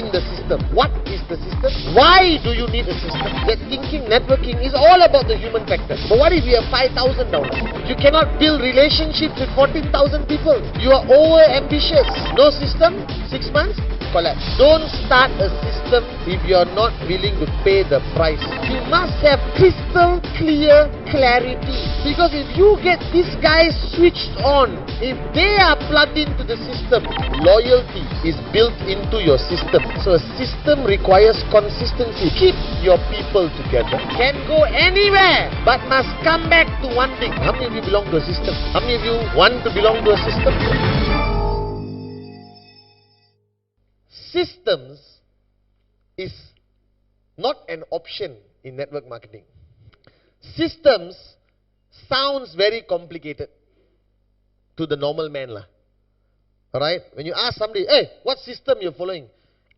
in the system. What is the system? Why do you need a system? That thinking networking is all about the human factor. But what if we have 5,000 downloads? You cannot build relationships with 14,000 people. You are over ambitious. No system, 6 months, collapse. Don't start a system if you are not willing to pay the price. You must have crystal clear clarity. Because if you get these guys switched on, if they are plugged into the system, loyalty is built into your system. So a system requires consistency. Keep your people together. Can go anywhere, but must come back to one thing. How many of you belong to a system? How many of you want to belong to a system? Systems is not an option in network marketing. Systems sounds very complicated to the normal man lah. Alright? When you ask somebody, hey, what system you're following?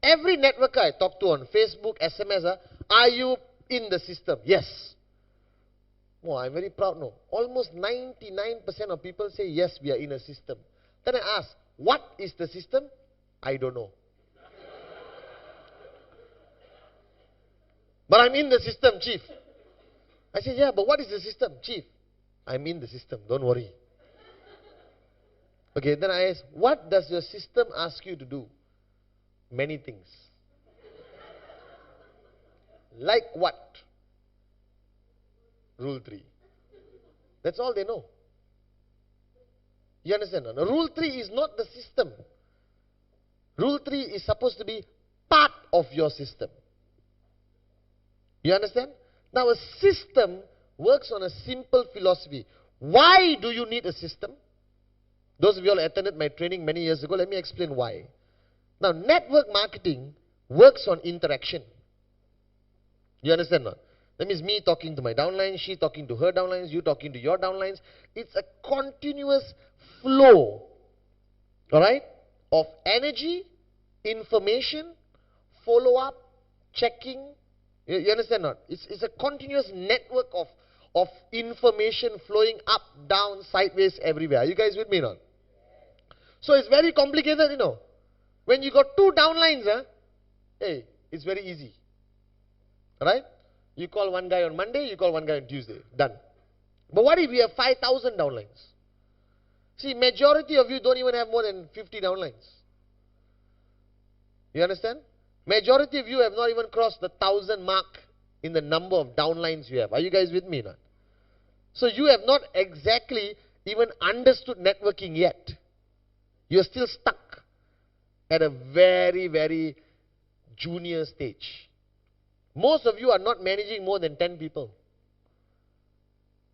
Every networker I talk to on Facebook, SMS, are you in the system? Yes. Oh, I'm very proud, no. Almost 99% of people say, yes, we are in a system. Then I ask, what is the system? I don't know. But I'm in the system, chief. I said, yeah, but what is the system? Chief, I'm in the system, don't worry. Okay, then I asked, what does your system ask you to do? Many things. Like what? Rule 3. That's all they know. You understand? No? Rule 3 is not the system. Rule 3 is supposed to be part of your system. You understand? Now a system works on a simple philosophy. Why do you need a system? Those of you all attended my training many years ago, let me explain why. Now network marketing works on interaction. You understand now? That means me talking to my downlines, she talking to her downlines, you talking to your downlines. It's a continuous flow, alright, of energy, information, follow-up, checking. You understand not? It's a continuous network of information flowing up, down, sideways, everywhere. Are you guys with me now? So it's very complicated, you know. When you got 2 downlines, hey, it's very easy. Right? You call one guy on Monday, you call one guy on Tuesday. Done. But what if we have 5,000 downlines? See, majority of you don't even have more than 50 downlines. You understand? Majority of you have not even crossed the 1,000 mark in the number of downlines you have. Are you guys with me now? So you have not exactly even understood networking yet. You're still stuck at a very, very junior stage. Most of you are not managing more than 10 people.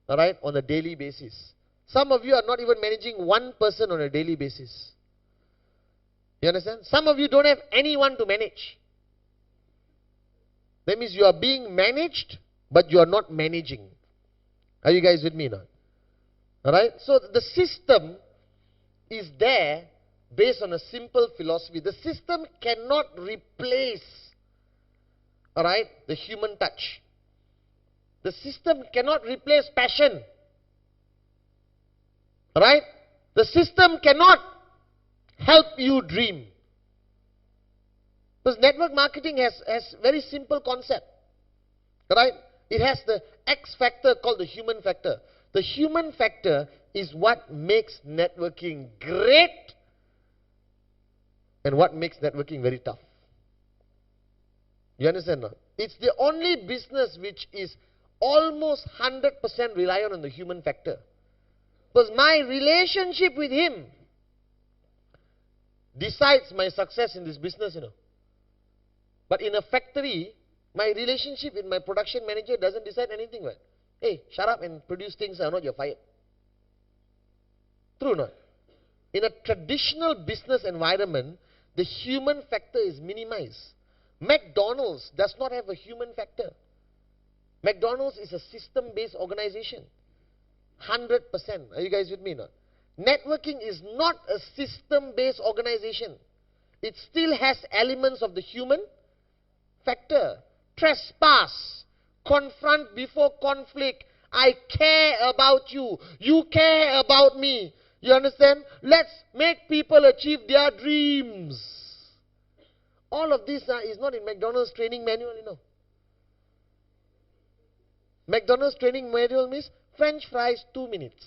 Alright, on a daily basis. Some of you are not even managing 1 person on a daily basis. You understand? Some of you don't have anyone to manage. That means you are being managed, but you are not managing. Are you guys with me now? Alright? So the system is there based on a simple philosophy. The system cannot replace, alright, the human touch. The system cannot replace passion. Alright? The system cannot help you dream. Because network marketing has very simple concept. Right? It has the X factor called the human factor. The human factor is what makes networking great and what makes networking very tough. You understand now? It's the only business which is almost 100% reliant on the human factor. Because my relationship with him decides my success in this business, you know. But in a factory, my relationship with my production manager doesn't decide anything, right? Hey, shut up and produce things or not, you're fired. True or not? In a traditional business environment, the human factor is minimized. McDonald's does not have a human factor. McDonald's is a system-based organization. 100%. Are you guys with me now? Networking is not a system-based organization. It still has elements of the human factor. Trespass. Confront before conflict. I care about you. You care about me. You understand? Let's make people achieve their dreams. All of this is not in McDonald's training manual, you know. McDonald's training manual means French fries 2 minutes.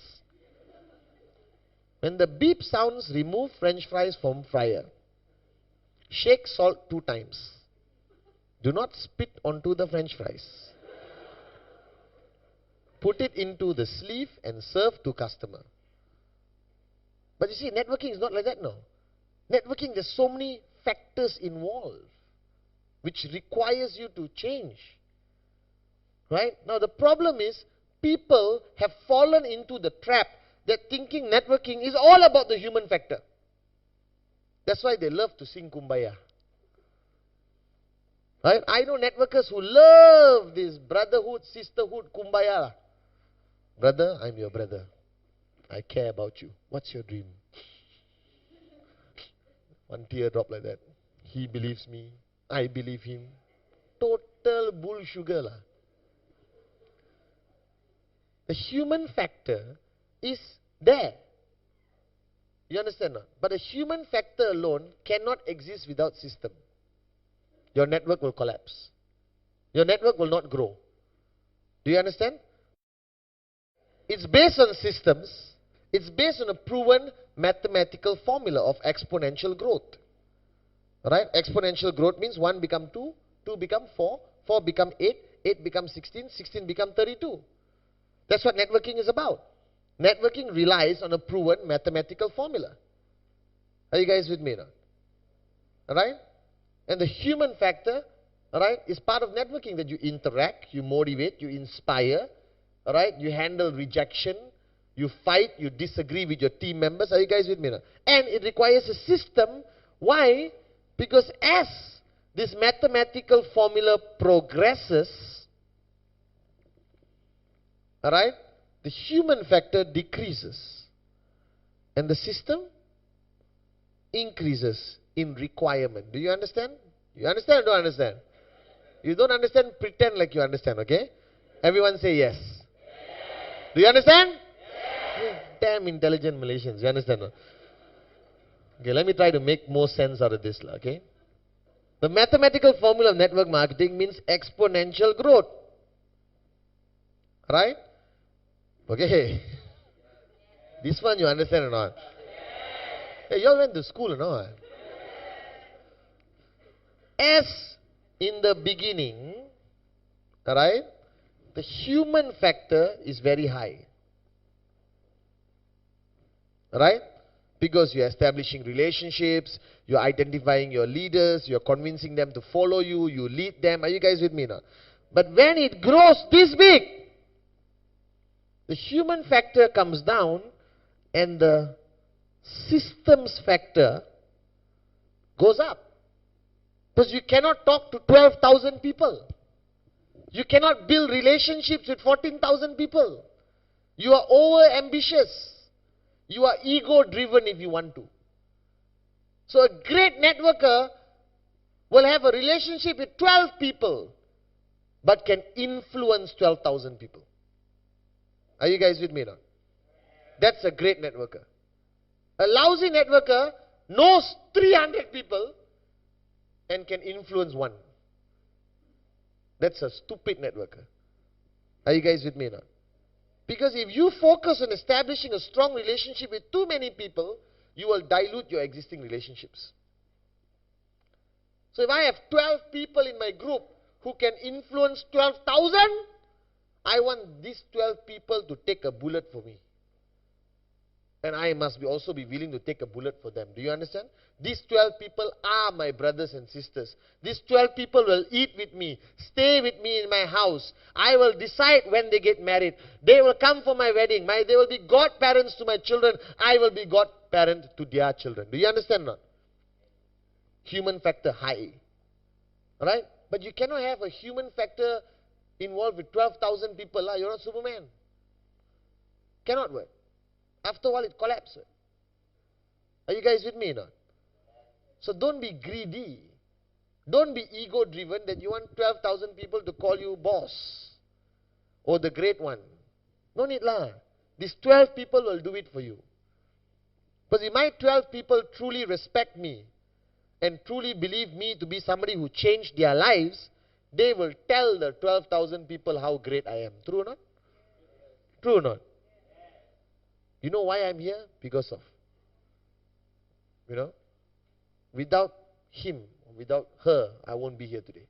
When the beep sounds, remove French fries from fryer. Shake salt 2 times. Do not spit onto the French fries. Put it into the sleeve and serve to customer. But you see, networking is not like that, no. Networking, there's so many factors involved which requires you to change. Right? Now the problem is, people have fallen into the trap that thinking networking is all about the human factor. That's why they love to sing Kumbaya. Right? I know networkers who love this brotherhood, sisterhood, Kumbaya. Brother, I'm your brother. I care about you. What's your dream? One tear drop like that. He believes me. I believe him. Total bull sugar lah. The human factor is there. You understand not? But the human factor alone cannot exist without system. Your network will collapse. Your network will not grow. Do you understand? It's based on systems. It's based on a proven mathematical formula of exponential growth. Right? Exponential growth means 1 become 2, 2 become 4, 4 become 8, 8 become 16, 16 become 32. That's what networking is about. Networking relies on a proven mathematical formula. Are you guys with me now? Alright? And the human factor, alright, is part of networking, that you interact, you motivate, you inspire, alright, you handle rejection, you fight, you disagree with your team members. Are you guys with me now? And it requires a system. Why? Because as this mathematical formula progresses, alright, the human factor decreases and the system increases in requirement. Do you understand? You understand or don't understand? You don't understand, pretend like you understand, okay? Everyone say yes. Do you understand? Yes. Damn intelligent Malaysians, you understand? Okay, let me try to make more sense out of this, okay? The mathematical formula of network marketing means exponential growth. Right? Okay. This one you understand or not? Hey, you all went to school or not? As in the beginning, alright, the human factor is very high. Right? Because you're establishing relationships, you're identifying your leaders, you're convincing them to follow you, you lead them. Are you guys with me now? But when it grows this big, the human factor comes down and the systems factor goes up. Because you cannot talk to 12,000 people. You cannot build relationships with 14,000 people. You are over ambitious. You are ego driven if you want to. So a great networker will have a relationship with 12 people, but can influence 12,000 people. Are you guys with me now? That's a great networker. A lousy networker knows 300 people and can influence 1. That's a stupid networker. Are you guys with me now? Because if you focus on establishing a strong relationship with too many people, you will dilute your existing relationships. So if I have 12 people in my group who can influence 12,000, I want these 12 people to take a bullet for me. And I must also be willing to take a bullet for them. Do you understand? These 12 people are my brothers and sisters. These 12 people will eat with me, stay with me in my house. I will decide when they get married. They will come for my wedding. They will be godparents to my children. I will be godparent to their children. Do you understand now? Human factor high. Alright? But you cannot have a human factor involved with 12,000 people. You're not Superman. Cannot work. After a while it collapses. Are you guys with me now? So don't be greedy. Don't be ego driven that you want 12,000 people to call you boss or the great one. No need lah. These 12 people will do it for you. But if my 12 people truly respect me and truly believe me to be somebody who changed their lives, they will tell the 12,000 people how great I am. True or not? True or not? You know why I'm here? Because of, without him, without her, I won't be here today.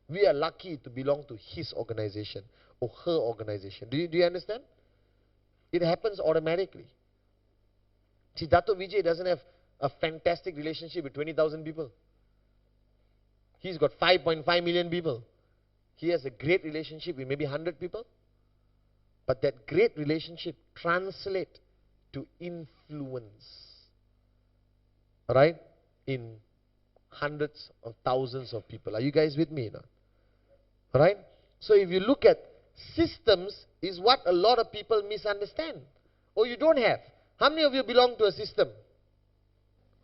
We are lucky to belong to his organization or her organization. Do you understand? It happens automatically. See, Dato Vijay doesn't have a fantastic relationship with 20,000 people. He's got 5.5 million people. He has a great relationship with maybe 100 people. But that great relationship translates to influence. Right? In hundreds of thousands of people. Are you guys with me now? Right? So if you look at systems, is what a lot of people misunderstand. Or you don't have. How many of you belong to a system?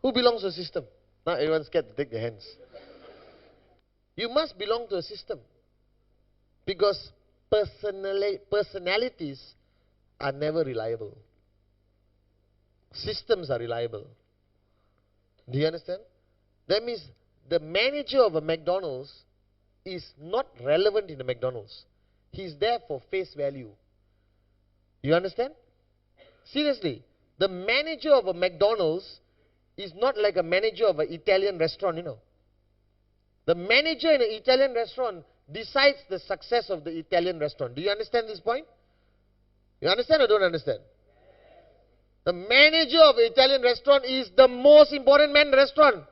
Who belongs to a system? Now everyone's scared to take their hands. You must belong to a system. Because personalities are never reliable. Systems are reliable. Do you understand? That means the manager of a McDonald's is not relevant in the McDonald's. He's there for face value. You understand? Seriously, the manager of a McDonald's is not like a manager of an Italian restaurant, The manager in an Italian restaurant decides the success of the Italian restaurant. Do you understand this point? You understand or don't understand? The manager of an Italian restaurant is the most important man in the restaurant.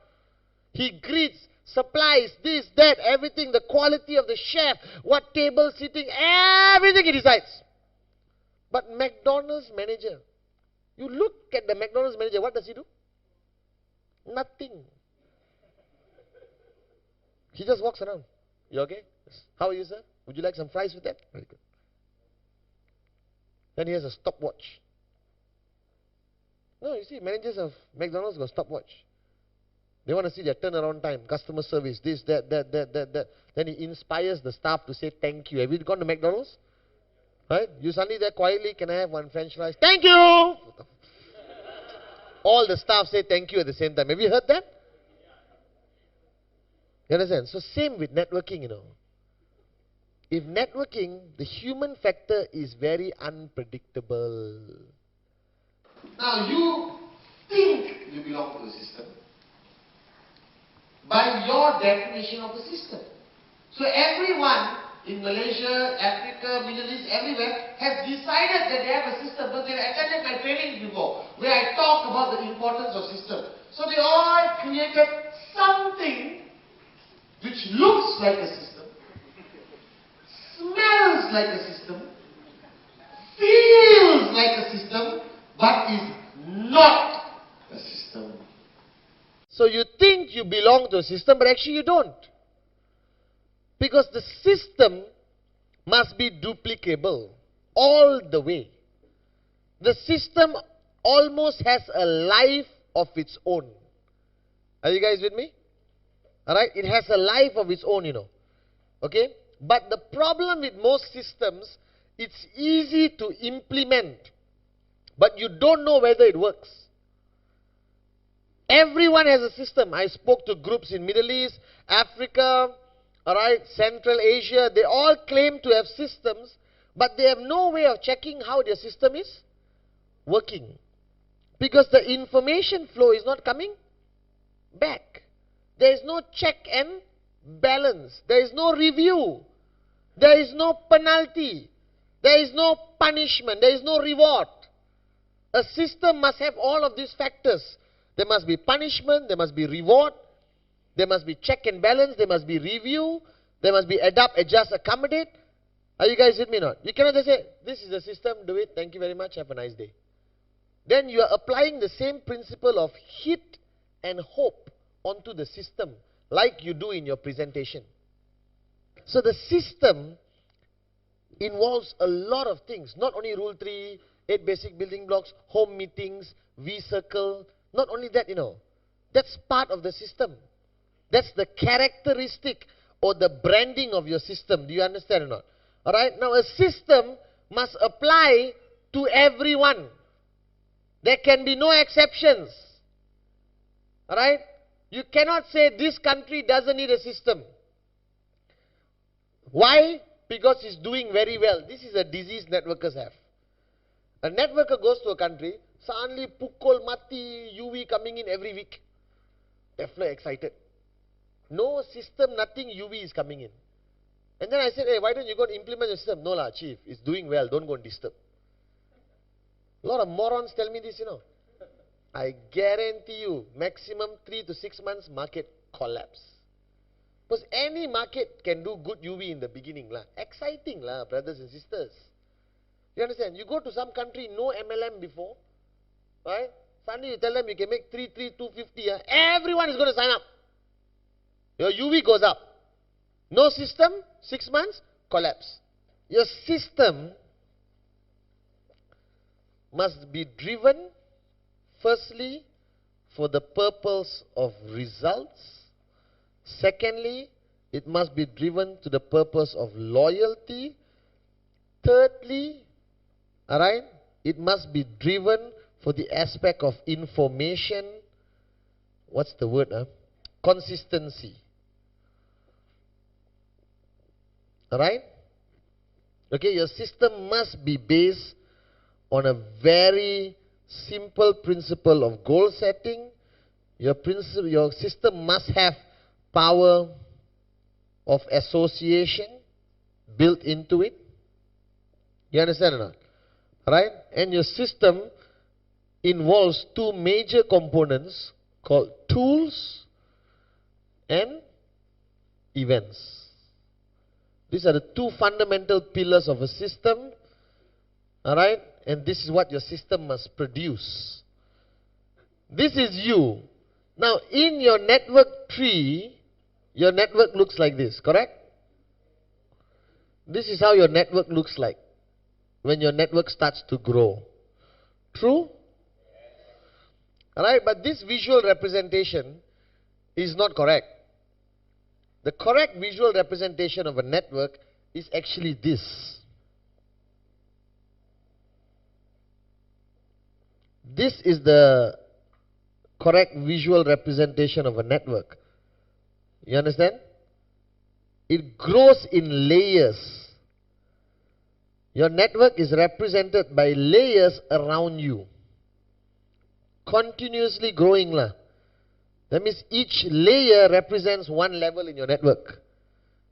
He greets, supplies, this, that, everything, the quality of the chef, what table sitting, everything he decides. But McDonald's manager, you look at the McDonald's manager, what does he do? Nothing. He just walks around. You okay? How are you, sir? Would you like some fries with that? Very good. Then he has a stopwatch. No, you see, managers of McDonald's got stopwatch. They want to see their turnaround time, customer service, this, that. Then he inspires the staff to say thank you. Have you gone to McDonald's? Right? You suddenly there quietly, can I have one French fries? Thank you! All the staff say thank you at the same time. Have you heard that? You understand? So same with networking, If networking, the human factor is very unpredictable. Now you think you belong to the system by your definition of the system. So everyone in Malaysia, Africa, Middle East, everywhere has decided that they have a system, but they've attended my training before where I talk about the importance of system. So they all created something which looks like a system, smells like a system, feels like a system, but is not a system. So you think you belong to a system, but actually you don't. Because the system must be duplicable all the way. The system almost has a life of its own. Are you guys with me? Alright? It has a life of its own, Okay? But the problem with most systems, it's easy to implement, but you don't know whether it works. Everyone has a system. I spoke to groups in Middle East, Africa, alright, Central Asia. They all claim to have systems, but they have no way of checking how their system is working. Because the information flow is not coming back. There is no check and balance. There is no review. There is no penalty. There is no punishment. There is no reward. A system must have all of these factors. There must be punishment. There must be reward. There must be check and balance. There must be review. There must be adapt, adjust, accommodate. Are you guys with me or not? You cannot just say, this is the system, do it, thank you very much, have a nice day. Then you are applying the same principle of hit and hope onto the system, like you do in your presentation. So the system involves a lot of things. Not only Rule 3, 8 basic building blocks, home meetings, V-circle. Not only that, that's part of the system. That's the characteristic or the branding of your system. Do you understand or not? Alright, now a system must apply to everyone. There can be no exceptions. Alright? You cannot say this country doesn't need a system. Why? Because it's doing very well. This is a disease networkers have. A networker goes to a country, suddenly pukul mati, UV coming in every week. They're excited. No system, nothing, UV is coming in. And then I said, hey, why don't you go and implement your system? No lah, chief, it's doing well, don't go and disturb. A lot of morons tell me this, you know. I guarantee you, maximum 3 to 6 months, market collapse. Because any market can do good UV in the beginning lah. Exciting lah, brothers and sisters. You understand? You go to some country, no MLM before, right? Suddenly you tell them you can make 250, everyone is going to sign up. Your UV goes up. No system, 6 months, collapse. Your system must be driven, firstly, for the purpose of results. Secondly, it must be driven to the purpose of loyalty. Thirdly, alright, it must be driven for the aspect of information. What's the word? Consistency. Alright? Okay, your system must be based on a very simple principle of goal setting. Your system must have power of association built into it. You understand or not? Right? And your system involves two major components called tools and events. These are the two fundamental pillars of a system. Alright? And this is what your system must produce. This is you. Now, in your network tree, your network looks like this, correct? This is how your network looks like when your network starts to grow. True? Alright, but this visual representation is not correct. The correct visual representation of a network is actually this. This is the correct visual representation of a network. You understand? It grows in layers. Your network is represented by layers around you. Continuously growing lah. That means each layer represents one level in your network.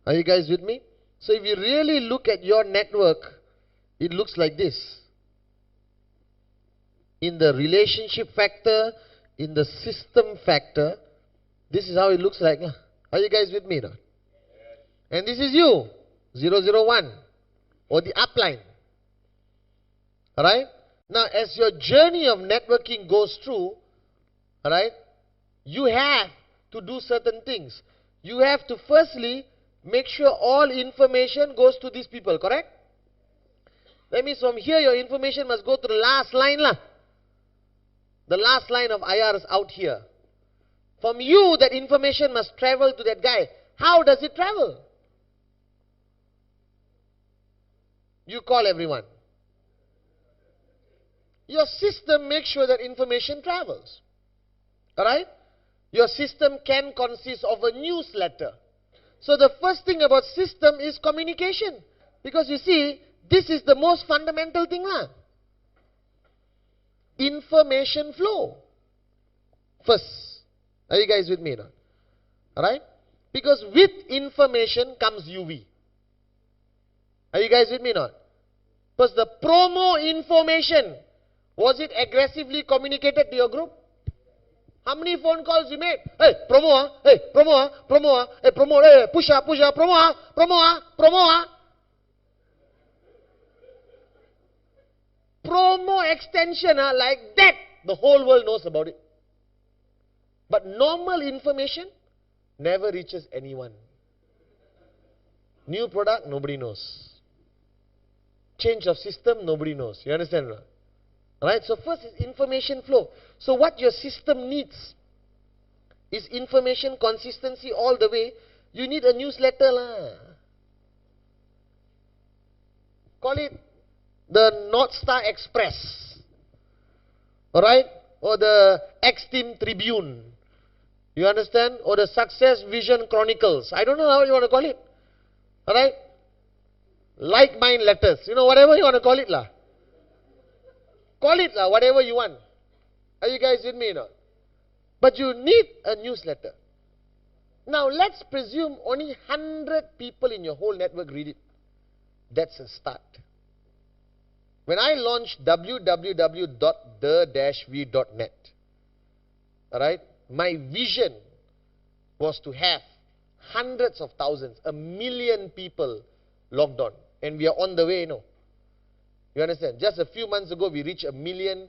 Are you guys with me? So if you really look at your network, it looks like this. In the relationship factor, in the system factor, this is how it looks like. Are you guys with me now? And this is you, 001, or the upline. Alright? Now, as your journey of networking goes through, alright, you have to do certain things. You have to firstly make sure all information goes to these people, correct? That means from here your information must go to the last line lah. The last line of IR is out here. From you, that information must travel to that guy. How does it travel? You call everyone. Your system makes sure that information travels. Alright? Your system can consist of a newsletter. So the first thing about system is communication. Because you see, this is the most fundamental thing lah. Information flow. First. Are you guys with me now? Alright? Because with information comes UV. Are you guys with me now? Because the promo information, was it aggressively communicated to your group? How many phone calls you made? Hey, promo hey, promo promo hey, promo, hey, push promo promo Promo extension, like that, the whole world knows about it. But normal information never reaches anyone. New product, nobody knows. Change of system, nobody knows. You understand? Alright, so first is information flow. So what your system needs is information consistency all the way. You need a newsletter lah. Call it the North Star Express. Alright? Or the X-Team Tribune. You understand? Or the Success Vision Chronicles. I don't know how you want to call it. Alright? Like mind letters. You know, whatever you want to call it lah. Call it lah, whatever you want. Are you guys with me now? But you need a newsletter. Now let's presume only 100 people in your whole network read it. That's a start. When I launched www.the-v.net, alright, my vision was to have hundreds of thousands, 1 million people logged on. And we are on the way, You understand? Just a few months ago, we reached 1 million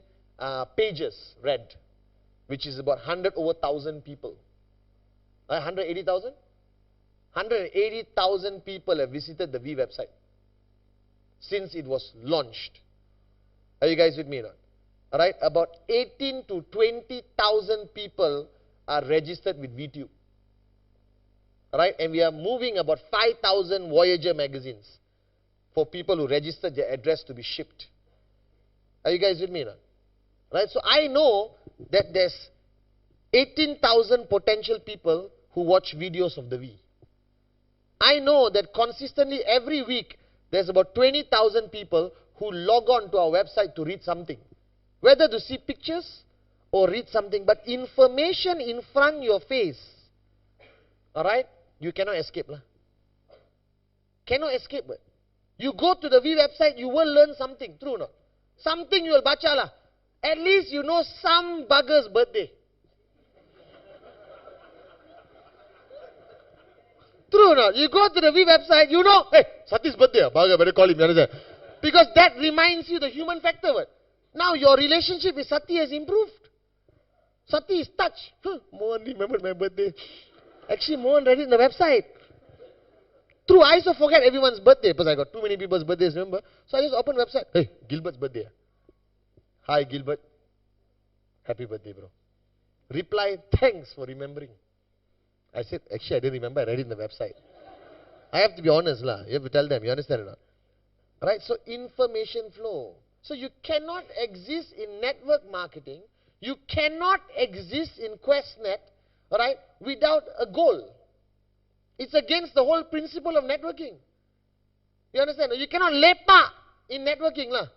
pages read, which is about 100 over 1,000 people. 180,000? 180,000 people have visited the V website since it was launched. Are you guys with me now? Alright, about 18 to 20,000 people are registered with VTube. Alright, and we are moving about 5,000 Voyager magazines for people who registered their address to be shipped. Are you guys with me now? Right, so I know that there's 18,000 potential people who watch videos of the V. I know that consistently every week there's about 20,000 people who log on to our website to read something. Whether to see pictures or read something, but information in front of your face. Alright? You cannot escape lah. Cannot escape. You go to the V website, you will learn something. True or not? Something you will bacha lah. At least you know some bugger's birthday. True or not? You go to the V website, you know, hey, Sati's birthday, bugger, better call him, you understand? Because that reminds you the human factor. Now your relationship with Sati has improved. Sati is touched. Mohan remembered my birthday. Actually, Mohan read it in the website. True, I also forget everyone's birthday because I got too many people's birthdays, remember? So I just open the website. Hey, Gilbert's birthday. Hi, Gilbert. Happy birthday, bro. Reply, thanks for remembering. I said, actually, I didn't remember. I read it in the website. I have to be honest, lah. You have to tell them. You understand or not? Right? So, information flow. So, you cannot exist in network marketing. You cannot exist in QuestNet, alright, without a goal. It's against the whole principle of networking. You understand? You cannot lepak in networking, lah.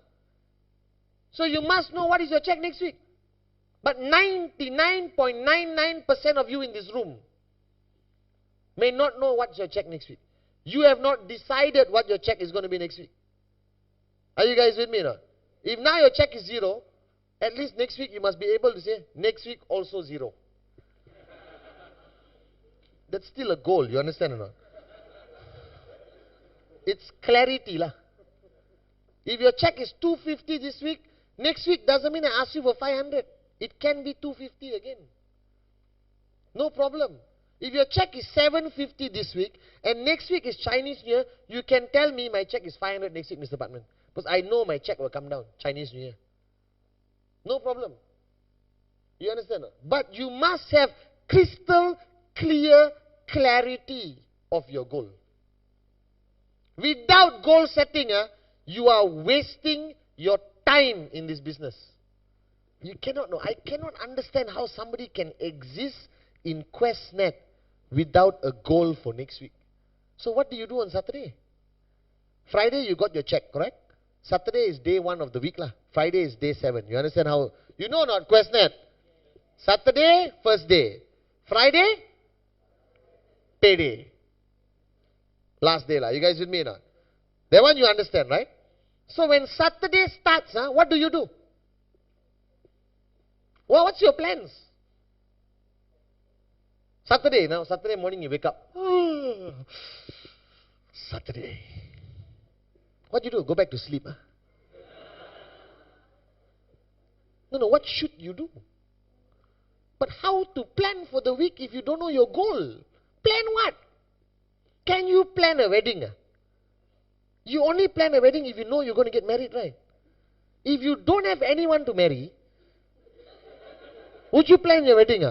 So, you must know what is your check next week. But 99.99% of you in this room may not know what's your check next week. You have not decided what your check is going to be next week. Are you guys with me now? If now your check is 0, at least next week you must be able to say, next week also 0. That's still a goal, you understand or not? It's clarity lah. If your check is 250 this week, next week doesn't mean I ask you for 500. It can be 250 again. No problem. If your check is 750 this week, and next week is Chinese New Year, you can tell me my check is 500 next week, Mr. Pathman. Because I know my check will come down, Chinese New Year. No problem. You understand? But you must have crystal clear clarity of your goal. Without goal setting, you are wasting your time in this business. You cannot know. I cannot understand how somebody can exist in QuestNet without a goal for next week. So what do you do on Saturday? Friday you got your check, correct? Saturday is day 1 of the week lah. Friday is day 7. You understand how? You know not QuestNet? Saturday, first day. Friday, payday. Last day lah. You guys with me now? That one you understand, right? So when Saturday starts, what do you do? Well, what's your plans? Saturday, now Saturday morning you wake up. Saturday. What do you do? Go back to sleep. No, what should you do? But how to plan for the week if you don't know your goal? Plan what? Can you plan a wedding? You only plan a wedding if you know you're going to get married, right? If you don't have anyone to marry, would you plan your wedding?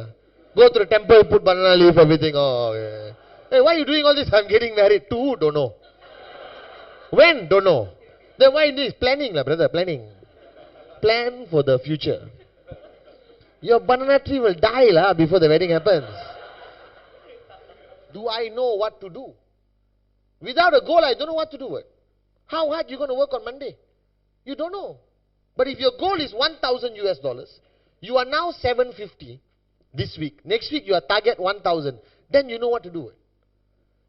Go to the temple, put banana leaf, everything. Oh, okay. Hey, why are you doing all this? I'm getting married. To who? Don't know. When? Don't know. Then why this? Planning, brother, planning. Plan for the future. Your banana tree will die before the wedding happens. do I know what to do? Without a goal, I don't know what to do. How hard you going to work on Monday? You don't know. But if your goal is 1,000 US dollars, you are now 750 this week. Next week you are target 1,000. Then you know what to do.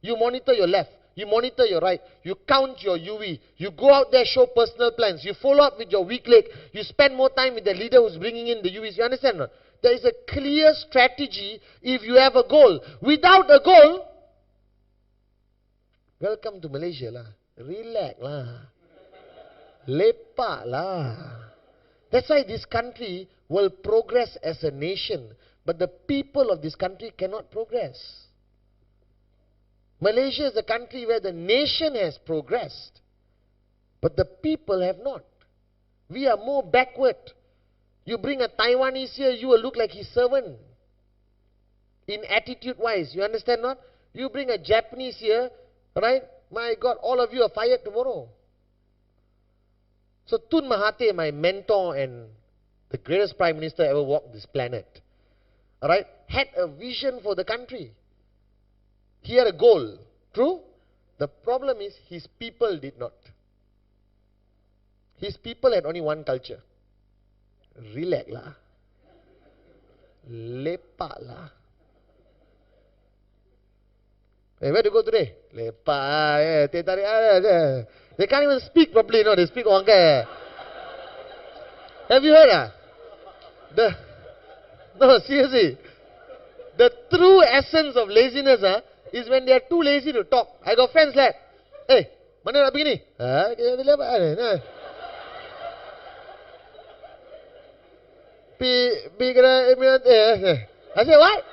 You monitor your left. You monitor your right. You count your UV. You go out there, show personal plans. You follow up with your weak leg. You spend more time with the leader who's bringing in the UVs. You understand? No? There is a clear strategy if you have a goal. Without a goal, welcome to Malaysia lah. Relax lah. Lepak lah. That's why this country will progress as a nation. But the people of this country cannot progress. Malaysia is a country where the nation has progressed, but the people have not. We are more backward. You bring a Taiwanese here, you will look like his servant. In attitude-wise, you understand not? You bring a Japanese here, right? My God, all of you are fired tomorrow. So Tun Mahathir, my mentor and the greatest prime minister ever walked this planet, alright, had a vision for the country. He had a goal. True? The problem is his people did not. His people had only one culture. Relax lah. Lepak lah. Hey, where to go today? Lepak. They can't even speak properly, no? They speak Wangkai. Have you heard? No, seriously. The true essence of laziness is when they are too lazy to talk. I got friends like, hey, mana nak pergi ni? I say, what?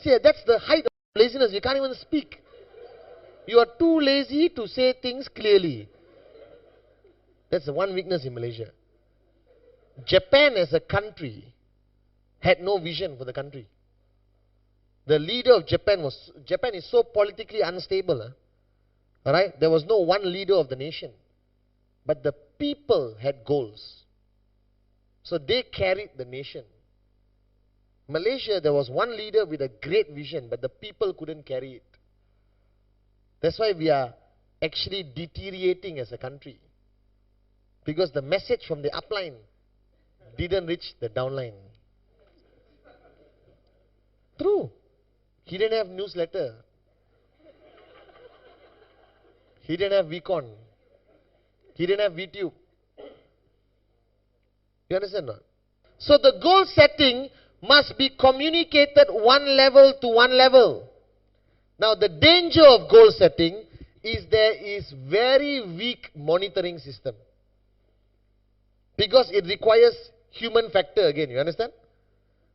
See, that's the height of laziness. You can't even speak. You are too lazy to say things clearly. That's the one weakness in Malaysia. Japan as a country had no vision for the country. The leader of Japan is so politically unstable. Alright? There was no one leader of the nation. But the people had goals. So they carried the nation. Malaysia, there was one leader with a great vision, but the people couldn't carry it. That's why we are actually deteriorating as a country. Because the message from the upline didn't reach the downline. True. He didn't have newsletter. He didn't have VCon. He didn't have VTube. You understand not? So the goal setting must be communicated one level to one level. Now the danger of goal setting is there is very weak monitoring system. Because it requires human factor again, you understand?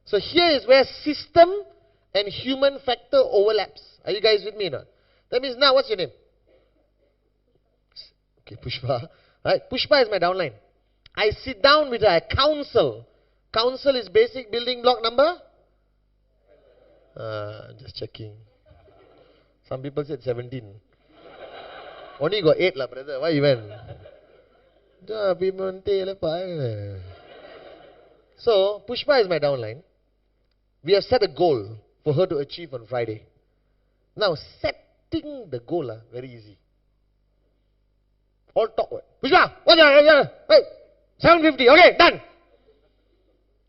So here is where system and human factor overlaps. Are you guys with me now? That means now, what's your name? Okay, Pushpa. Right, Pushpa is my downline. I sit down with her, I counsel. Counsel is basic building block number? Just checking. Some people said 17. Only got 8 lah, brother. Why you went? So, Pushpa is my downline. We have set a goal for her to achieve on Friday. Now, setting the goal, very easy. All talk. Pushpa, what's your, hey, 750, okay, done.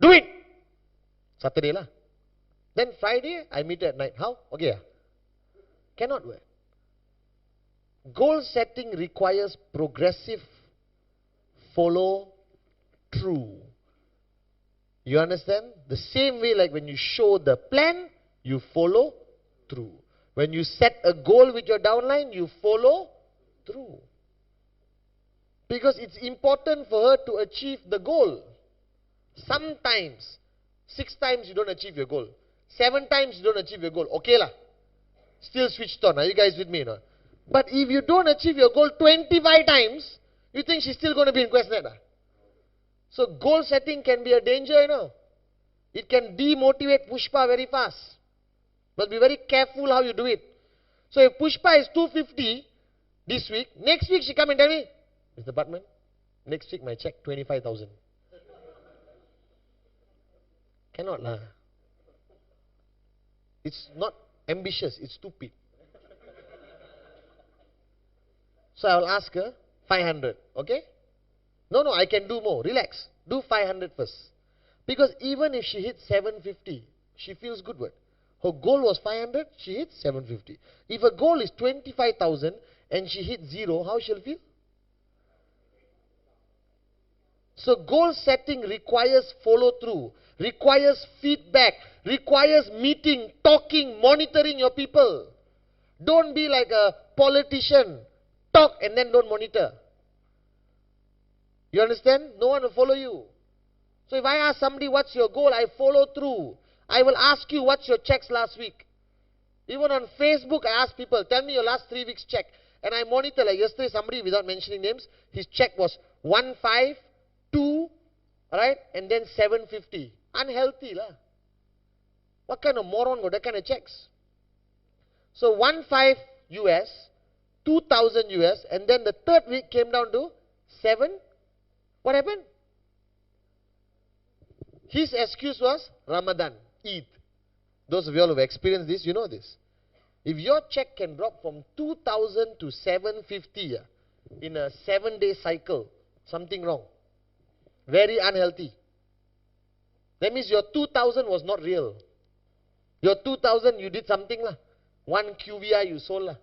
Do it. Saturday lah. Then Friday, I meet her at night. How? Okay. Cannot work. Goal setting requires progressive follow through. You understand? The same way like when you show the plan, you follow through. When you set a goal with your downline, you follow through. Because it's important for her to achieve the goal. Sometimes, 6 times you don't achieve your goal. 7 times you don't achieve your goal. Okay lah. Still switched on. Are you guys with me now? But if you don't achieve your goal 25 times, you think she's still going to be in QuestNet? So goal setting can be a danger, you know. It can demotivate Pushpa very fast. Must be very careful how you do it. So if Pushpa is 250 this week, next week she come and tell me, Mr. Pathman, next week my check 25,000. Cannot lah. It's not ambitious, it's stupid. So I will ask her, 500, okay? No, I can do more. Relax. Do 500 first. Because even if she hits 750, she feels good. What? Her goal was 500, she hits 750. If her goal is 25,000 and she hits 0, how she'll feel? So goal setting requires follow through, requires feedback, requires meeting, talking, monitoring your people. Don't be like a politician. Talk and then don't monitor. You understand? No one will follow you. So if I ask somebody, what's your goal? I follow through. I will ask you, what's your checks last week? Even on Facebook, I ask people, tell me your last 3 weeks check. And I monitor, like yesterday, somebody, without mentioning names, his check was 152, right? And then 750. Unhealthy, lah. What kind of moron got that kind of checks? So 15 US, 2000 US, and then the third week came down to 7. What happened? His excuse was Ramadan, Eid. Those of you all who have experienced this, you know this. If your check can drop from 2000 to 750 in a 7-day cycle, something wrong. Very unhealthy. That means your 2000 was not real. Your 2000, you did something lah. 1 QVI you sold lah.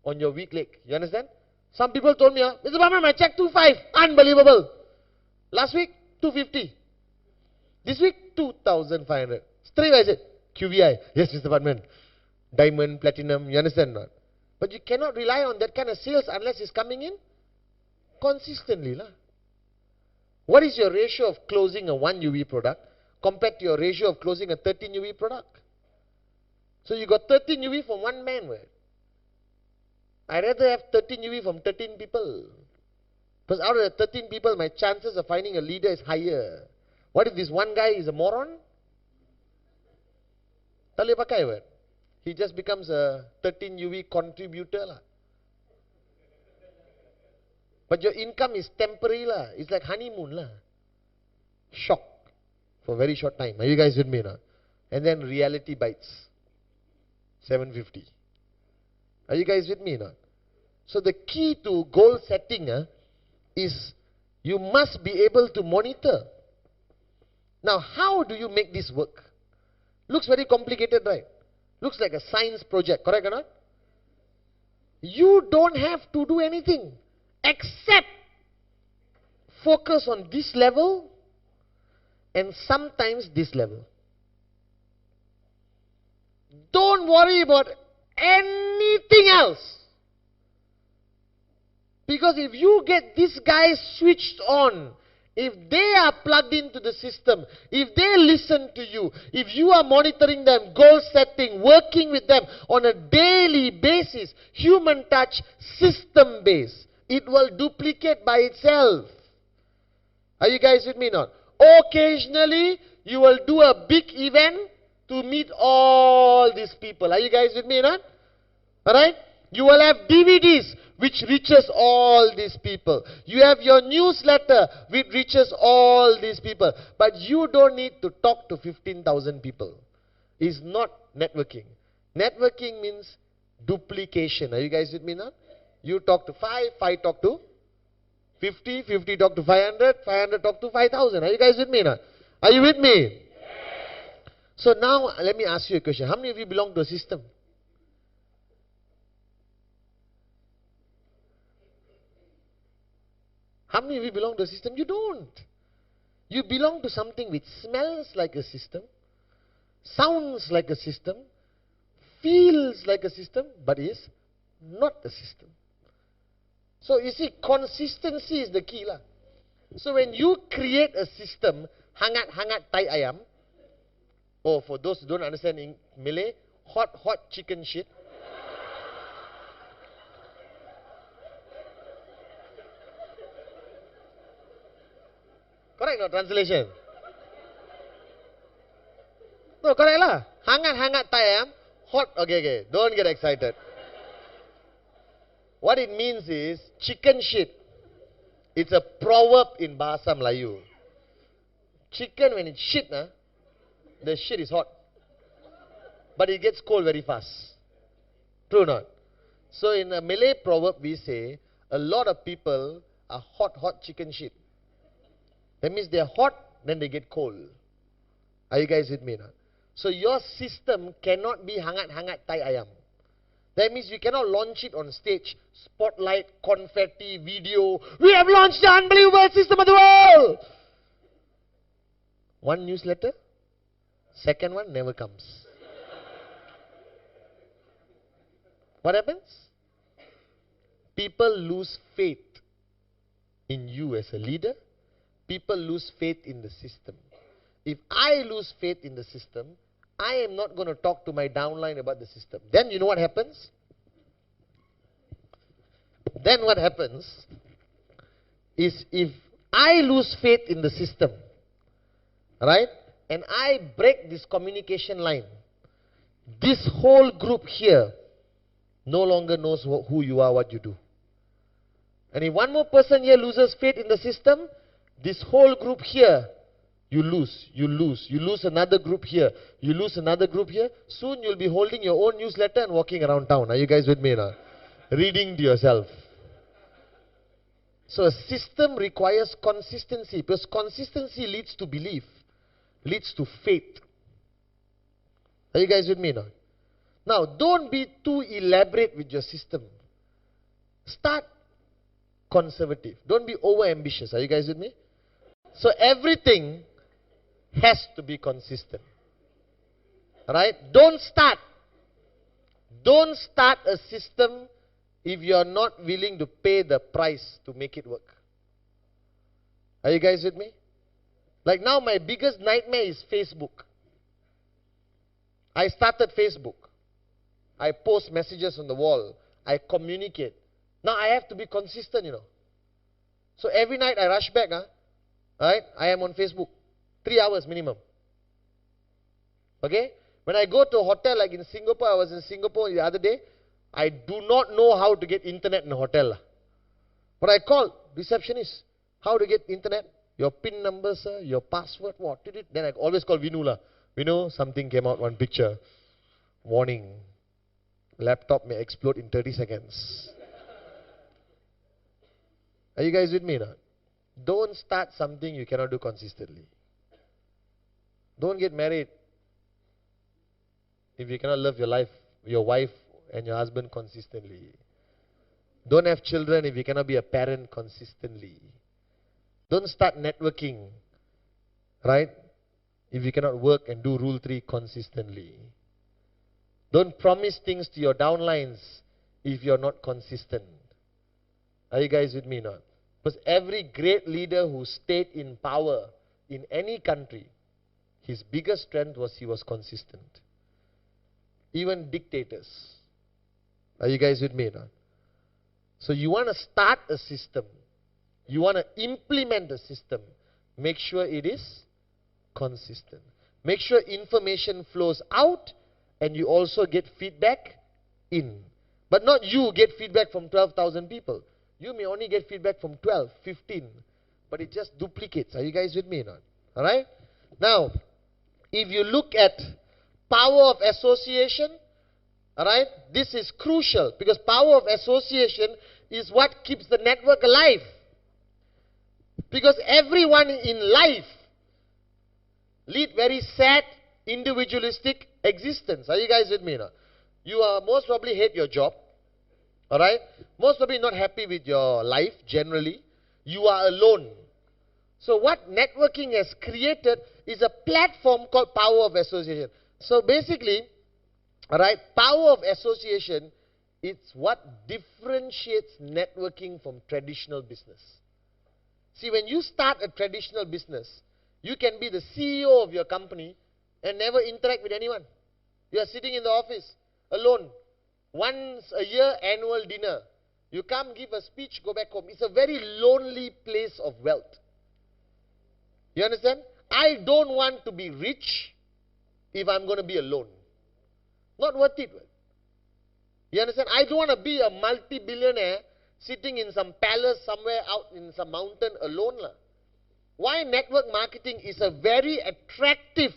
On your weak leg. You understand? Some people told me, Mr. Pathman, my check 25. Unbelievable. Last week, 250. This week, 2,500. Straight away I said, QVI. Yes, Mr. Pathman. Diamond, platinum, you understand not? But you cannot rely on that kind of sales unless it's coming in consistently, lah. What is your ratio of closing a 1 UV product compared to your ratio of closing a 13 UV product? So you got 13 UV from one man. Right? I'd rather have 13 UV from 13 people. Because out of the 13 people, my chances of finding a leader is higher. What if this one guy is a moron? Tak boleh pakai, right? He just becomes a 13 UV contributor lah. But your income is temporary lah. It's like honeymoon lah. Shock for a very short time. Are you guys with me now? And then reality bites. 750. Are you guys with me now? So the key to goal setting is you must be able to monitor. Now how do you make this work? Looks very complicated, right? Looks like a science project, correct or not? You don't have to do anything except focus on this level and sometimes this level. Don't worry about anything else. Because if you get these guys switched on, if they are plugged into the system, if they listen to you, if you are monitoring them, goal setting, working with them on a daily basis, human touch, system based, it will duplicate by itself. Are you guys with me now? Occasionally, you will do a big event to meet all these people. Are you guys with me now? Alright? You will have DVDs which reaches all these people. You have your newsletter which reaches all these people. But you don't need to talk to 15,000 people. It's not networking. Networking means duplication. Are you guys with me now? You talk to 5, 5 talk to 50, 50 talk to 500, 500 talk to 5,000. Are you guys with me now? Are you with me? Yes. So now let me ask you a question. How many of you belong to a system? How many of you belong to a system? You don't. You belong to something which smells like a system, sounds like a system, feels like a system, but is not a system. So you see, consistency is the key lah. So when you create a system, hangat-hangat tai ayam, or for those who don't understand in Malay, hot chicken shit. Correct no translation? No, correct lah. Hangat-hangat tai ayam, hot, okay, don't get excited. What it means is, chicken shit. It's a proverb in Bahasa Melayu. Chicken, when it's shit, the shit is hot. but it gets cold very fast. True or not? So in a Malay proverb we say, a lot of people are hot chicken shit. That means they are hot, then they get cold. Are you guys with me now? So your system cannot be hangat-hangat tai ayam. That means you cannot launch it on stage. Spotlight, confetti, video. We have launched the unbelievable system of the world. One newsletter, second one never comes. What happens? People lose faith in you as a leader. People lose faith in the system. If I lose faith in the system, I am not going to talk to my downline about the system. Then you know what happens? Then what happens is if I lose faith in the system, right, and I break this communication line, this whole group here no longer knows who you are, what you do. And if one more person here loses faith in the system, this whole group here, you lose another group here, you lose another group here. Soon you'll be holding your own newsletter and walking around town. Are you guys with me now? Reading to yourself. So a system requires consistency, because consistency leads to belief, leads to faith. Are you guys with me now? Now, don't be too elaborate with your system. Start conservative. Don't be over ambitious. Are you guys with me? So everything has to be consistent. Right? Don't start a system if you are not willing to pay the price to make it work. Are you guys with me? Like now my biggest nightmare is Facebook. I started Facebook. I post messages on the wall. I communicate. Now I have to be consistent, you know. So every night I rush back, right? I am on Facebook. 3 hours minimum. Okay? When I go to a hotel like in Singapore, I was in Singapore the other day, I do not know how to get internet in a hotel. But I called receptionist. How to get internet? Your PIN number, sir, your password, what did it? Then I always call Vinu. Vinu, something came out, one picture. Warning. Laptop may explode in 30 seconds. Are you guys with me now? Don't start something you cannot do consistently. Don't get married if you cannot love your wife and your husband consistently. Don't have children if you cannot be a parent consistently. Don't start networking, right, if you cannot work and do Rule 3 consistently. Don't promise things to your downlines if you're not consistent. Are you guys with me now? Because every great leader who stayed in power in any country, his biggest strength was he was consistent. Even dictators. Are you guys with me now? So you want to start a system. You want to implement a system. Make sure it is consistent. Make sure information flows out and you also get feedback in. But not you get feedback from 12,000 people. You may only get feedback from 12, 15. But it just duplicates. Are you guys with me now? Alright? Now, if you look at power of association, alright, this is crucial because power of association is what keeps the network alive. Because everyone in life lead very sad, individualistic existence. Are you guys with me now? You are most probably hate your job. Alright? Most probably not happy with your life generally. You are alone. So what networking has created is a platform called power of association. So basically, alright, power of association, it's what differentiates networking from traditional business. See, when you start a traditional business, you can be the CEO of your company and never interact with anyone. You are sitting in the office alone. Once a year, annual dinner. You come, give a speech, go back home. It's a very lonely place of wealth. You understand? I don't want to be rich if I'm going to be alone. Not worth it. You understand? I don't want to be a multi-billionaire sitting in some palace somewhere out in some mountain alone. Why network marketing is a very attractive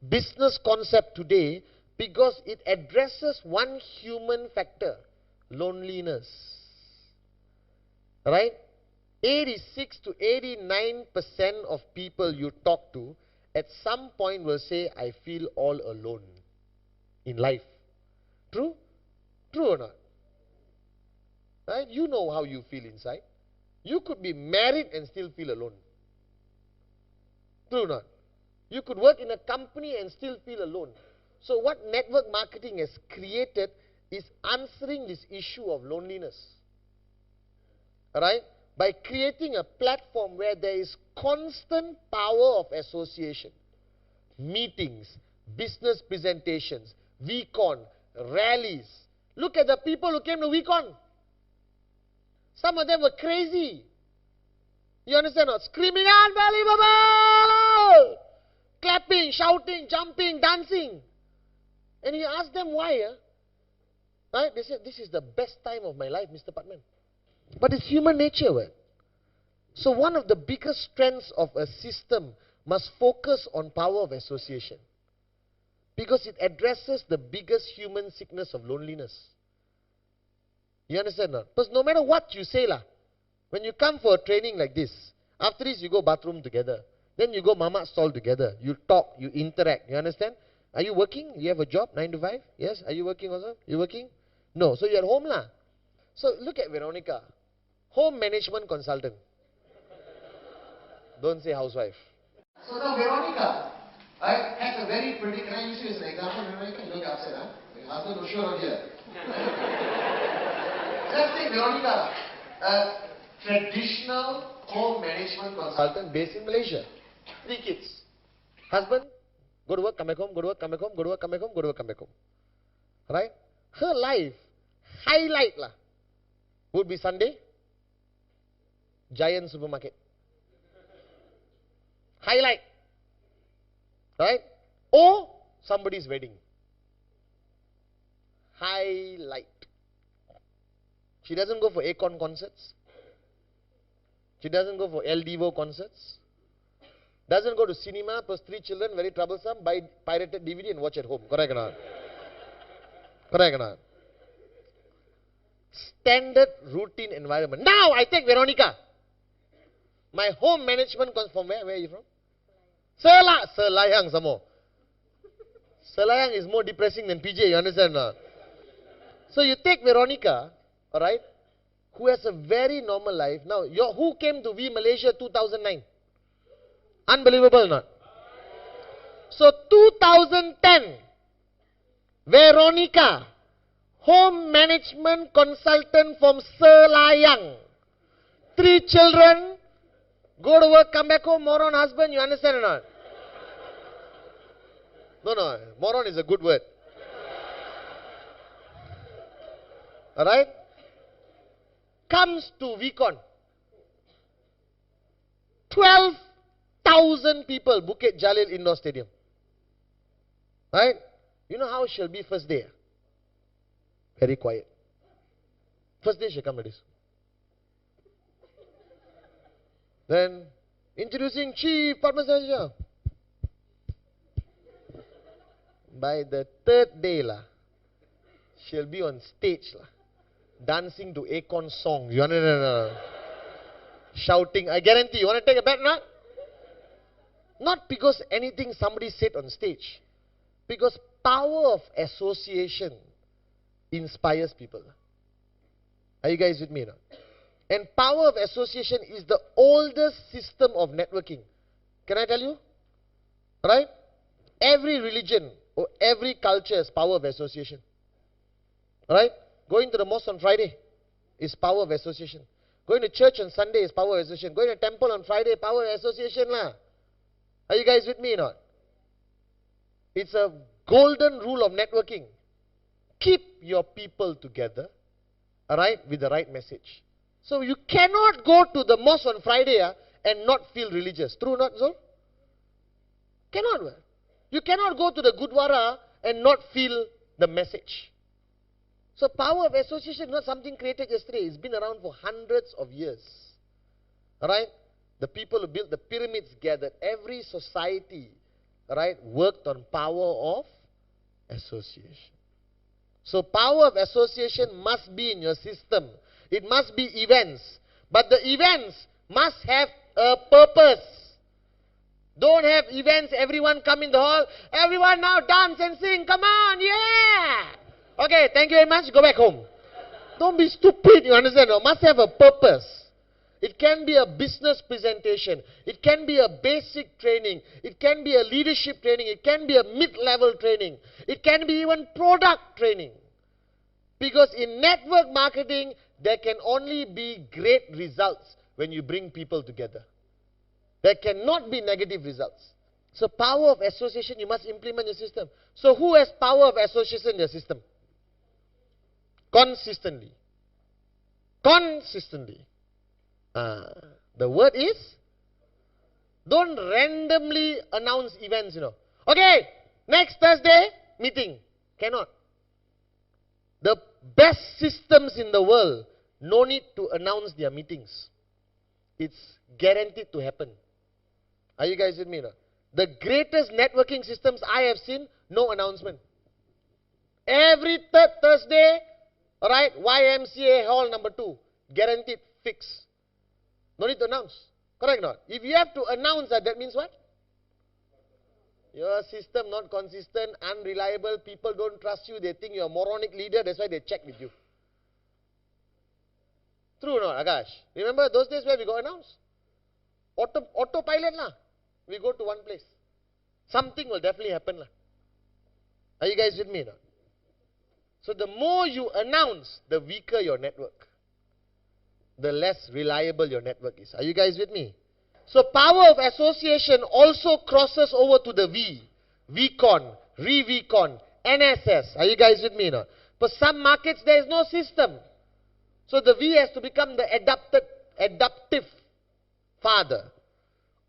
business concept today? Because it addresses one human factor, loneliness. Right? 86 to 89% of people you talk to at some point will say, I feel all alone in life. True? True or not? Right? You know how you feel inside. You could be married and still feel alone. True or not? You could work in a company and still feel alone. So what network marketing has created is answering this issue of loneliness. Alright? By creating a platform where there is constant power of association. Meetings, business presentations, VCon, rallies. Look at the people who came to VCon. Some of them were crazy. You understand not? Screaming, unbelievable! Clapping, shouting, jumping, dancing. And you ask them why. Right? They said, this is the best time of my life, Mr. Pathman. But it's human nature. Right? So one of the biggest strengths of a system must focus on power of association. Because it addresses the biggest human sickness of loneliness. You understand not? Because no matter what you say, when you come for a training like this, after this you go bathroom together. Then you go mama's stall together. You talk, you interact. You understand? Are you working? You have a job, 9 to 5? Yes? Are you working also? You working? No. So you're at home lah. So look at Veronica. Home management consultant. Don't say housewife. So now Veronica, right, has a very pretty, can I use you as an example, Veronica? You don't get upset, huh? Your husband will show on here. Let's take Veronica, a traditional home management consultant based in Malaysia. 3 kids. Husband, go to work, come back home, go to work, come back home, go to work, come back home, go to work, come back home. Right? Her life, highlight would be Sunday, Giant supermarket. Highlight. Right? Or somebody's wedding. Highlight. She doesn't go for Akon concerts. She doesn't go for El Divo concerts. Doesn't go to cinema, plus 3 children, very troublesome, buy pirated DVD and watch at home. Correct or not? Correct or not? Standard routine environment. Now I take Veronica. My home management comes from where? Where are you from? Selayang some more. Selayang is more depressing than PJ, you understand or not? So you take Veronica, alright, who has a very normal life. Now, who came to V Malaysia 2009? Unbelievable or not? So 2010, Veronica, home management consultant from Selayang. 3 children, go to work, come back home, moron husband, you understand or not? No, moron is a good word. Alright? Comes to VCon. 12,000 people, Bukit Jalil Indoor Stadium. Right? You know how she'll be first day? Very quiet. First day she'll come like this. Then, introducing Chief Pathman. By the 3rd day, she'll be on stage, dancing to Akon songs. You understand? Shouting. I guarantee. You want to take a bet, not? Not because anything somebody said on stage. Because power of association inspires people. Are you guys with me now? And power of association is the oldest system of networking. Can I tell you? Right? Every religion or every culture has power of association. Right? Going to the mosque on Friday is power of association. Going to church on Sunday is power of association. Going to temple on Friday, power of association lah. Are you guys with me or not? It's a golden rule of networking. Keep your people together, alright, with the right message. So you cannot go to the mosque on Friday and not feel religious. True or not, Zul? Cannot. You cannot go to the Gurdwara and not feel the message. So power of association is not something created yesterday. It's been around for hundreds of years. Alright? The people who built the pyramids gathered. Every society, right, worked on power of association. So power of association must be in your system. It must be events. But the events must have a purpose. Don't have events, everyone come in the hall, everyone now dance and sing, come on, yeah! Okay, thank you very much, go back home. Don't be stupid, you understand? It must have a purpose. It can be a business presentation. It can be a basic training. It can be a leadership training. It can be a mid-level training. It can be even product training. Because in network marketing, there can only be great results when you bring people together. There cannot be negative results. So power of association, you must implement your system. So who has power of association in their system? Consistently. Consistently. The word is, don't randomly announce events, Okay, next Thursday, meeting. Cannot. The best systems in the world, no need to announce their meetings. It's guaranteed to happen. Are you guys with me now? The greatest networking systems I have seen, no announcement. Every third Thursday, alright, YMCA hall number 2, guaranteed, fix. No need to announce. Correct or not? If you have to announce that, that means what? Your system not consistent, unreliable, people don't trust you, they think you're a moronic leader, that's why they check with you. True or not, Akash? Remember those days where we got announced? Autopilot lah. We go to one place. Something will definitely happen lah. Are you guys with me now? So the more you announce, the weaker your network. The less reliable your network is. Are you guys with me? So power of association also crosses over to the V. VCon, Re-VCon, NSS. Are you guys with me now? For some markets there is no system. So the V has to become the adaptive father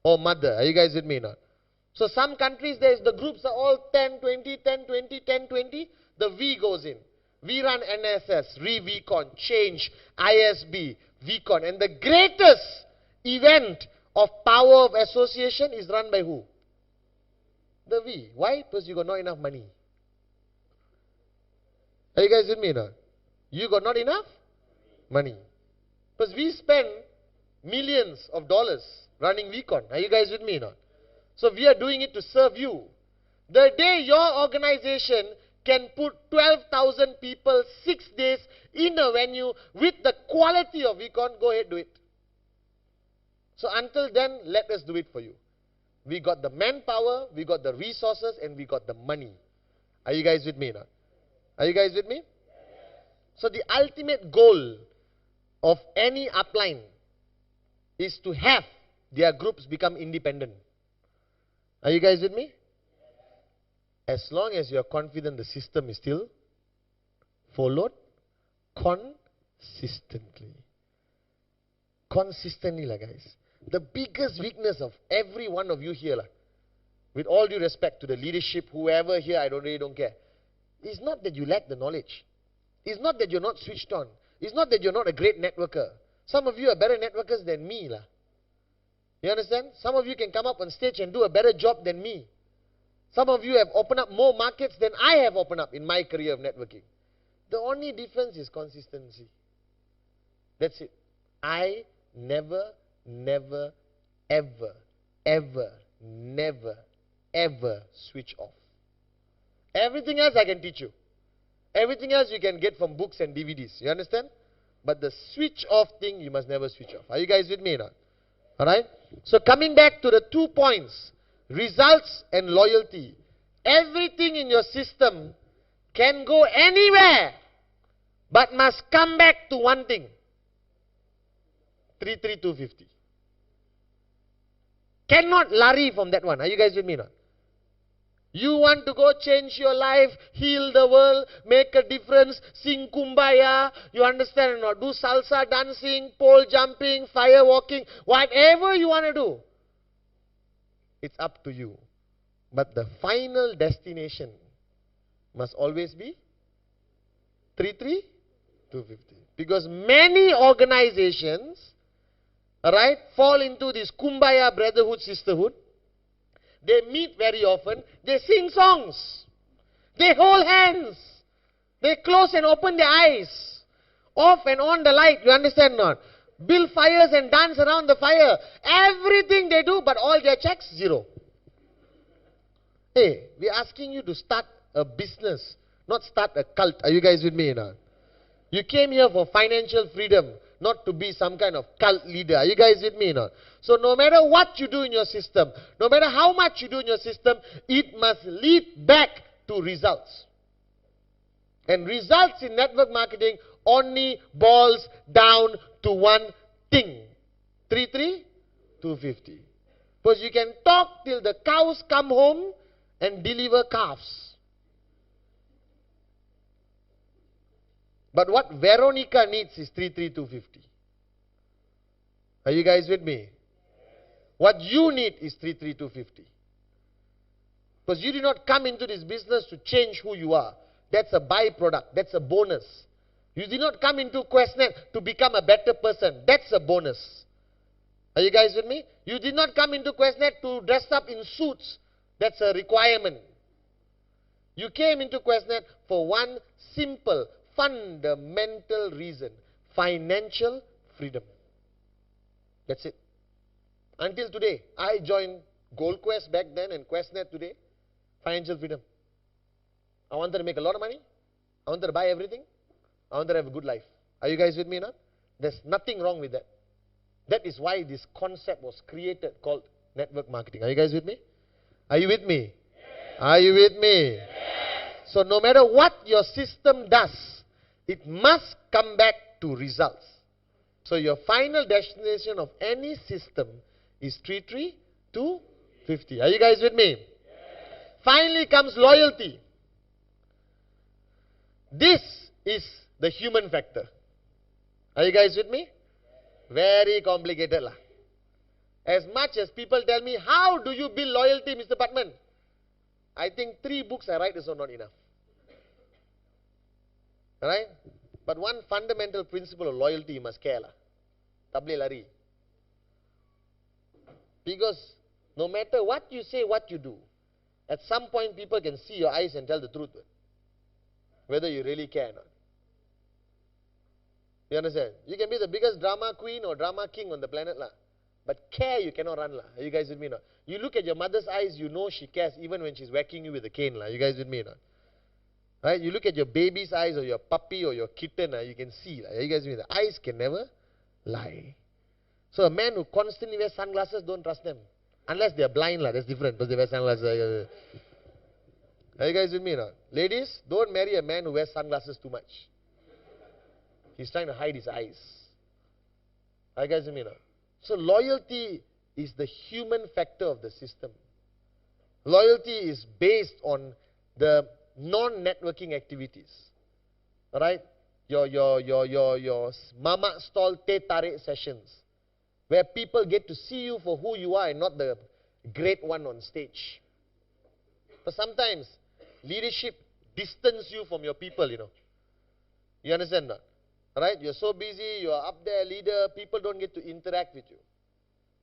or mother. Are you guys with me now? So some countries the groups are all 10, 20, 10, 20, 10, 20. The V goes in. We run NSS, Re-VCon, Change, ISB, VCon. And the greatest event of power of association is run by who? The V. Why? Because you got not enough money. Are you guys with me now? You got not enough money. Because we spend millions of dollars running VCon. Are you guys with me now? So we are doing it to serve you. The day your organization can put 12,000 people 6 days in a venue with the quality of VCon, go ahead, do it. So until then, let us do it for you. We got the manpower, we got the resources, and we got the money. Are you guys with me now? Are you guys with me? So the ultimate goal of any upline is to have their groups become independent. Are you guys with me? As long as you are confident the system is still followed consistently. Consistently, guys. The biggest weakness of every one of you here, with all due respect to the leadership, whoever here, I really don't care. It's not that you lack the knowledge. It's not that you're not switched on. It's not that you're not a great networker. Some of you are better networkers than me. You understand? Some of you can come up on stage and do a better job than me. Some of you have opened up more markets than I have opened up in my career of networking. The only difference is consistency. That's it. I never, ever switch off. Everything else I can teach you. Everything else you can get from books and DVDs. You understand? But the switch off thing, you must never switch off. Are you guys with me now? Alright? So coming back to the 2 points. Results and loyalty. Everything in your system can go anywhere, but must come back to one thing. 33250. Cannot lari from that one. Are you guys with me now? You want to go change your life, heal the world, make a difference, sing kumbaya, you understand or not? Do salsa dancing, pole jumping, fire walking, whatever you want to do. It's up to you. But the final destination must always be 33250. Because many organizations, alright, fall into this kumbaya brotherhood, sisterhood. They meet very often. They sing songs. They hold hands. They close and open their eyes. Off and on the light. You understand not? Build fires and dance around the fire. Everything they do, but all their checks, zero. Hey, we're asking you to start a business, not start a cult. Are you guys with me now? You came here for financial freedom, not to be some kind of cult leader. Are you guys with me now? So no matter what you do in your system, no matter how much you do in your system, it must lead back to results. And results in network marketing only boils down to one thing. 250. Because you can talk till the cows come home and deliver calves. But what Veronica needs is 250. Are you guys with me? What you need is 250. Because you did not come into this business to change who you are. That's a byproduct. That's a bonus. You did not come into QuestNet to become a better person. That's a bonus. Are you guys with me? You did not come into QuestNet to dress up in suits. That's a requirement. You came into QuestNet for one simple, fundamental reason. Financial freedom. That's it. Until today, I joined Gold Quest back then and QuestNet today. Financial freedom. I wanted to make a lot of money. I wanted to buy everything. I wanted to have a good life. Are you guys with me now? There's nothing wrong with that. That is why this concept was created called network marketing. Are you guys with me? Are you with me? Yes. Are you with me? Yes. So no matter what your system does, it must come back to results. So your final destination of any system is 250. Are you guys with me? Yes. Finally comes loyalty. This is the human factor. Are you guys with me? Very complicated lah. As much as people tell me, how do you build loyalty, Mr. Pathman? I think 3 books I write is not enough. Alright? But one fundamental principle of loyalty, you must care lah. Tak boleh lari. Because no matter what you say, what you do, at some point people can see your eyes and tell the truth. Whether you really care or not. You understand? You can be the biggest drama queen or drama king on the planet lah. But care you cannot run lah. Are you guys with me now? You look at your mother's eyes, you know she cares even when she's whacking you with a cane lah. You guys with me now? Right? You look at your baby's eyes or your puppy or your kitten, you can see lah. Are you guys with me? The eyes can never lie. So a man who constantly wears sunglasses, don't trust them. Unless they are blind lah. That's different because they wear sunglasses. Are you guys with me now? Ladies, don't marry a man who wears sunglasses too much. He's trying to hide his eyes. Are you guys with me now? So loyalty is the human factor of the system. Loyalty is based on the non-networking activities. Alright? Your mama stall teh tarik sessions. Where people get to see you for who you are and not the great one on stage. But sometimes leadership distance you from your people, you know. You understand that? Right? You're so busy, you're up there, leader, people don't get to interact with you.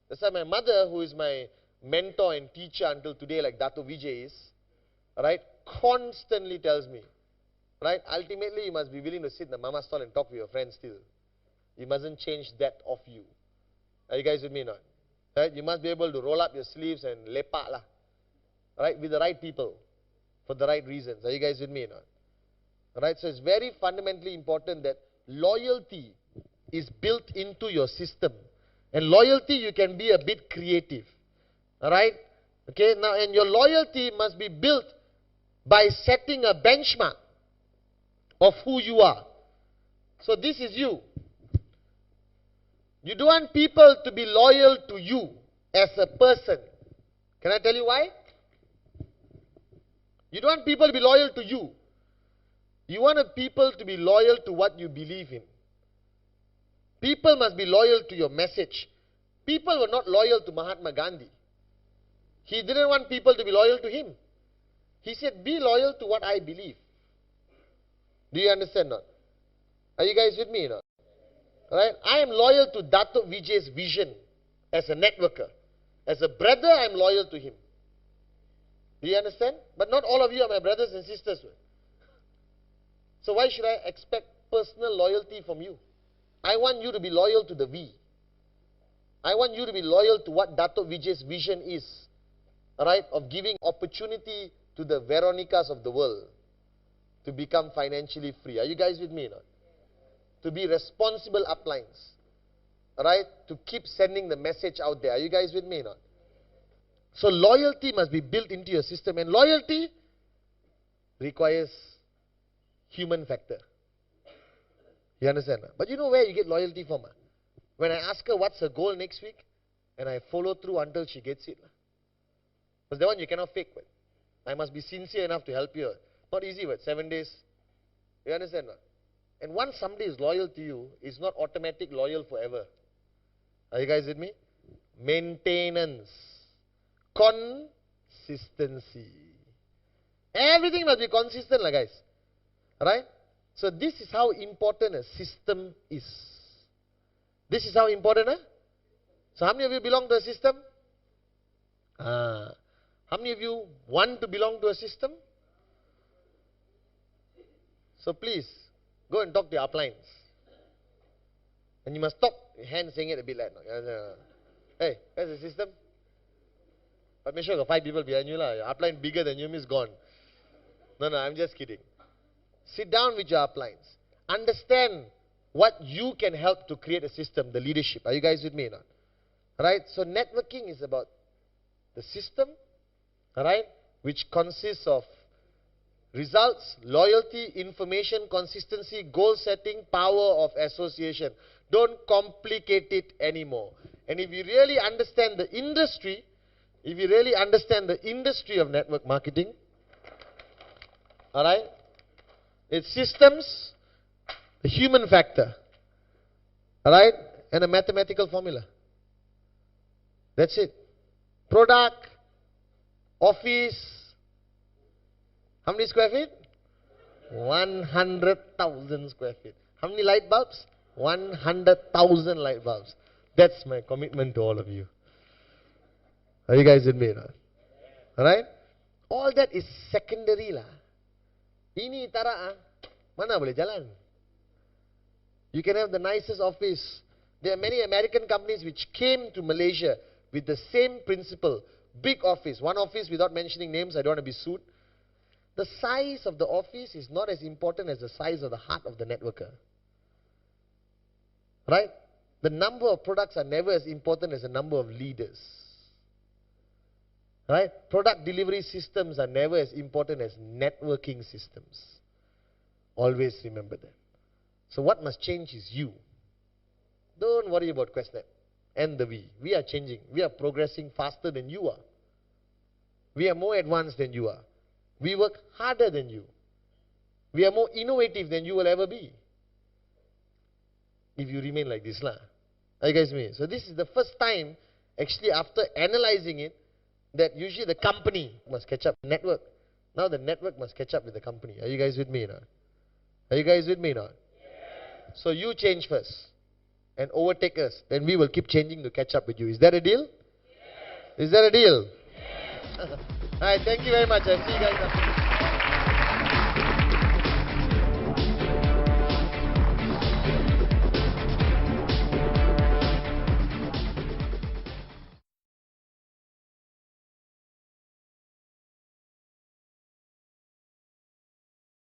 That's why my mother, who is my mentor and teacher until today, like Dato Vijay is, right, constantly tells me, right, ultimately you must be willing to sit in the mama stall and talk with your friends still. You mustn't change that of you. Are you guys with me now? Right? You must be able to roll up your sleeves and lepak lah. Right? With the right people. For the right reasons. Are you guys with me now? Right? So it's very fundamentally important that loyalty is built into your system. And loyalty, you can be a bit creative. Alright? Okay, now, and your loyalty must be built by setting a benchmark of who you are. So this is you. You don't want people to be loyal to you as a person. Can I tell you why? You don't want people to be loyal to you. You want people to be loyal to what you believe in. People must be loyal to your message. People were not loyal to Mahatma Gandhi. He didn't want people to be loyal to him. He said, be loyal to what I believe. Do you understand now? Are you guys with me now? Alright? I am loyal to Dato Vijay's vision as a networker. As a brother, I am loyal to him. Do you understand? But not all of you are my brothers and sisters. So why should I expect personal loyalty from you? I want you to be loyal to the V. I want you to be loyal to what Dato Vijay's vision is. Alright? Of giving opportunity to the Veronicas of the world to become financially free. Are you guys with me? Not? To be responsible uplines. Alright? To keep sending the message out there. Are you guys with me? Not? So loyalty must be built into your system. And loyalty requires human factor. You understand? But you know where you get loyalty from? When I ask her what's her goal next week, and I follow through until she gets it. Because that one you cannot fake. But I must be sincere enough to help you. Not easy, but 7 days. You understand? And once somebody is loyal to you, it's not automatic loyal forever. Are you guys with me? Maintenance. Consistency. Everything must be consistent, guys. Right? So this is how important a system is. This is how important, So how many of you belong to a system? How many of you want to belong to a system? So please, go and talk to your uplines. And you must stop your hand saying it a bit like, hey, that's the system. But make sure you got 5 people behind you. Your upline bigger than you is gone. No, I'm just kidding. Sit down with your uplines. Understand what you can help to create a system, the leadership. Are you guys with me? Right? So networking is about the system, right, which consists of results, loyalty, information, consistency, goal setting, power of association. Don't complicate it anymore. And if you really understand the industry, of network marketing, alright, it's systems, the human factor, alright, and a mathematical formula. That's it. Product, office, how many square feet? 100,000 square feet. How many light bulbs? 100,000 light bulbs. That's my commitment to all of you. Are you guys with me? Alright? All that is secondary lah. Ini tara mana boleh jalan? You can have the nicest office. There are many American companies which came to Malaysia with the same principle. Big office. One office, without mentioning names, I don't want to be sued. The size of the office is not as important as the size of the heart of the networker. Right? The number of products are never as important as the number of leaders. Right? Product delivery systems are never as important as networking systems. Always remember that. So what must change is you. Don't worry about QuestNet and the V. We are changing. We are progressing faster than you are. We are more advanced than you are. We work harder than you. We are more innovative than you will ever be. If you remain like this lah. Are you guys with me? So this is the first time, actually after analyzing it, that usually the company must catch up with the network. Now the network must catch up with the company. Are you guys with me now? Are you guys with me now? Yes. So you change first and overtake us. Then we will keep changing to catch up with you. Is that a deal? Yes. Is that a deal? Yes. Alright, thank you very much. I'll see you guys after this.